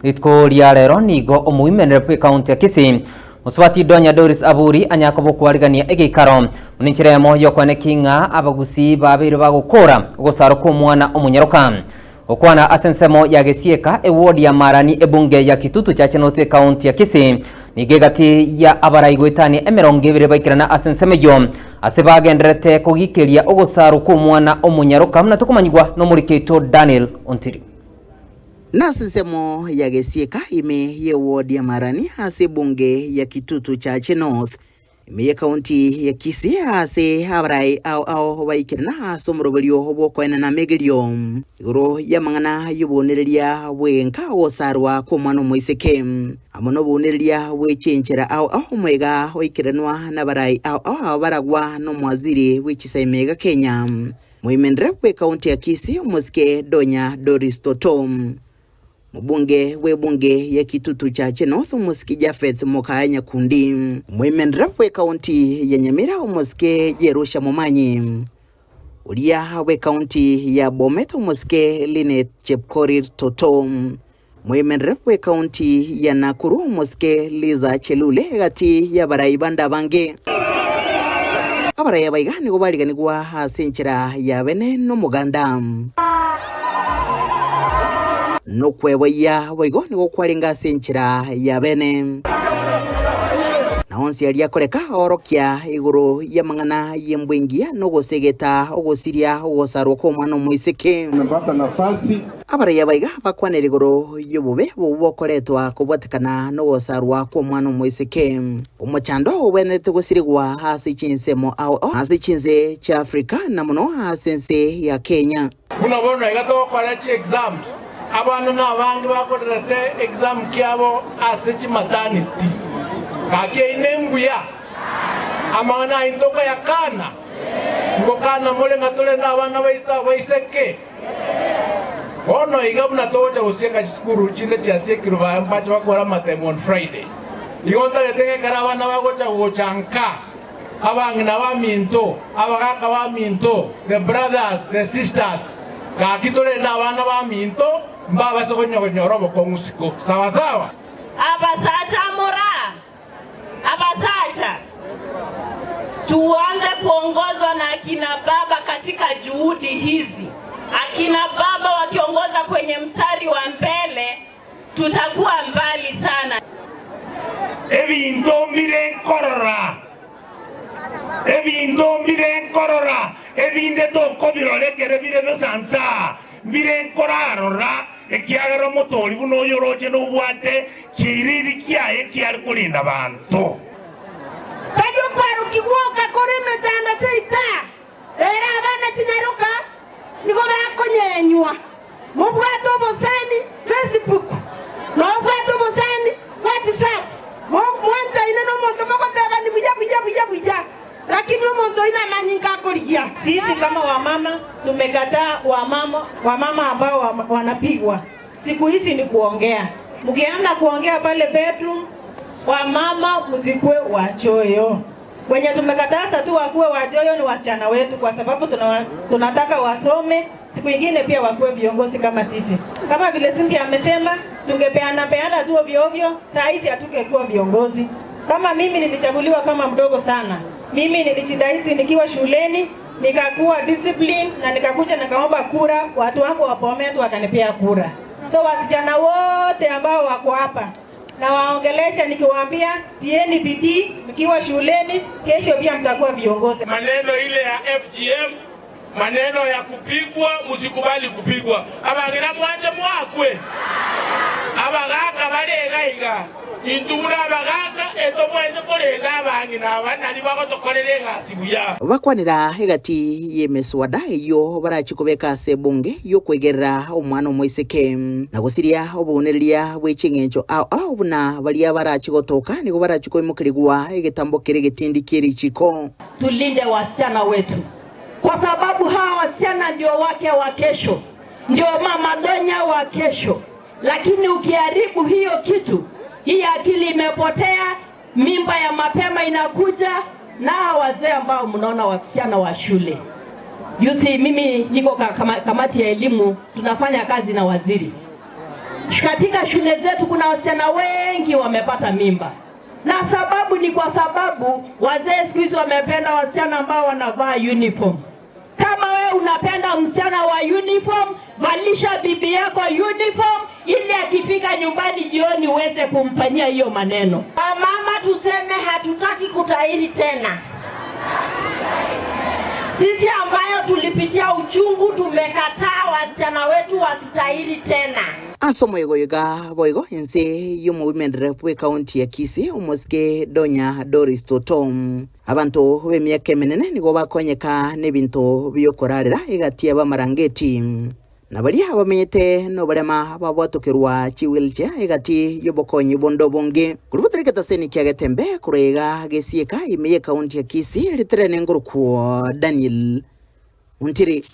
Ritko rero nigo omuimenere pe county ya Kisii Muswati Donya Doris Aburi anyakobo kwarigania egikaro uninchiremo yokwane kinga abagusi babiri bagukora gusaro ko mwana omunyaroka okwana asensemo ya Gesieka ewodi ya Marani ebunge ya Kitutu cha North County ya Kisii nigegati ya abaraigwetani emerongevire baikirana asensemeyo asebagenderete kugikiria ogusaro ko mwana omunyaroka na tukumanyigwa no muriketo Daniel Ontiri. Nasensemo ya Gesieka ime ye wodi ya Marani ase bunge ya Kitutu cha North ime ye county ya Kisii ase habrai au baikirana somrobolio bokwena na megelio igoro ya mangana yubonereria wenka osarwa ko mwana moiseke amono bonereria wechenchera au mwega oikiranwa na barai au baragwa no mwaziri wechisaimega Kenya muimendre we county ya Kisii Musike Donya Doris Totom Mbunge webunge ya Kitutu cha North Musiki Jafeth Mokanya Kundi muimendra we county ya Nyamira Musike Jerusha Momanyi ulia we county ya Bomet Musike Linet Chepkorir Totom muimendra we county ya Nakuru Musike Liza Chelule gati ya baraibanda bange abaraya baigani gobaligani gwa asenchira ya bene no muganda no kwewaya waigoni gukwaringa senchira ya bene na onsi alia koreka orokia iguru ya mangana yembwengia no gosegeta ogosiria ogosaro ko mwana moiseke umepata nafasi abara baiga bakwane iguru yobube bokoretwa kubwatikana no gosarwa ko mwana moiseke umuchando obenete gosirigwa hasi chinsemo au hasi chinze cha Afrika na muno hasense ya Kenya unabona igato kwa exams abantu n'abandi bakorerate exam kyabo asechi maternity kake inembuya amana indoka yakana ngokana mole ngatole n'abana baita baiseke ono igabuna toja useka skuru chinde tia sekiru ba mpacho bakora matemo on Friday igonta letenge karabana bagocha gochanka abangina ba minto abagaka ba minto the brothers the sisters kakitole n'abana ba minto mbaba sokonyorobo kwa musiko sawa sawa abasacha mora abasacha tuanze kuongozwa na akina baba katika juhudi hizi. Akina baba wakiongoza kwenye mstari wa mbele tutakuwa mbali sana. Ebinto mbire korora ebinde to kobirolekere bire besansa mbire korarora ekiagero motori buno yoroje no bwate kiriri kiaye kiari kulinda abantu kajo paru kiwoka koreme tanda seita era abana tinyaruka niko bakonyenywa mubwato bosani Facebook no bwato bosani WhatsApp mwanza ina no moto makotaka ni buja lakini mwanzo ina manyinga kulia. Sisi kama wamama tumekataa wamama ambao wanapigwa. Siku hizi ni kuongea. Mkianza kuongea pale bedroom wamama msikue wachoyo. Wenye tumekataza tu wakuwe wachoyo ni wasichana wetu kwa sababu tunataka wasome, siku nyingine pia wakuwe viongozi kama sisi. Kama vile Cynthia amesema tungepeana tu ovyo, saa hizi hatungekuwa viongozi. Kama mimi nilichaguliwa kama mdogo sana. Mimi nilijitahidi nikiwa shuleni, nikakuwa discipline na nikakuja nikaomba kura, watu wangu wa Bomet wakanipea kura. So wasichana wote ambao wako hapa na waongelesha nikiwaambia tieni bidii mkiwa shuleni, kesho pia mtakuwa viongozi. Maneno ile ya FGM, maneno ya kupigwa, msikubali kupigwa. Abagira mwanje mwakwe. Abagaka balegaiga. Intubula abagaka etobwene kolega abangina abanani bagotokolerega sibuya. Bakwanira hegati yemeswada iyo barachikobeka sebunge yo kwegerera omwana moiseke na gusiria obuneria bwechengencho au buna balia barachigotoka nigo barachikoimukirigwa egetambo kiregetindi kirichiko. Tulinde wasichana wetu kwa sababu hawa wasichana ndio wake wa kesho, ndio mama Donya wa kesho. Lakini ukiharibu hiyo kitu, hii akili imepotea, mimba ya mapema inakuja, na wazee ambao mnaona wasichana wa shule. Mimi niko kamati ya elimu, tunafanya kazi na waziri. Katika shule zetu kuna wasichana wengi wamepata mimba. Na sababu ni kwa sababu wazee siku hizi wamependa wasichana ambao wanavaa uniform. Kama wewe unapenda msichana wa uniform, valisha bibi yako uniform ili akifika nyumbani jioni uweze kumfanyia hiyo maneno. Mama, tuseme hatutaki kutahiri tena. Sisi ambayo tulipitia uchungu tumekataa wasichana wetu wasitahiri tena. Asomo yoga boigo ense yomo women rep we county ya Kisii umoske Donya Doris Totom abantu b'emyaka minene nigo bakonyeka n'ebintu byokorarira igatia bamarangeti nabali abamenyete no barema babwatokerwa chiwilche igati yobokonyi bondo bonge kurubutereka taseni kyagetembe kurega gesieka imeye county ya Kisii litrene ngoruko Daniel Muntiri.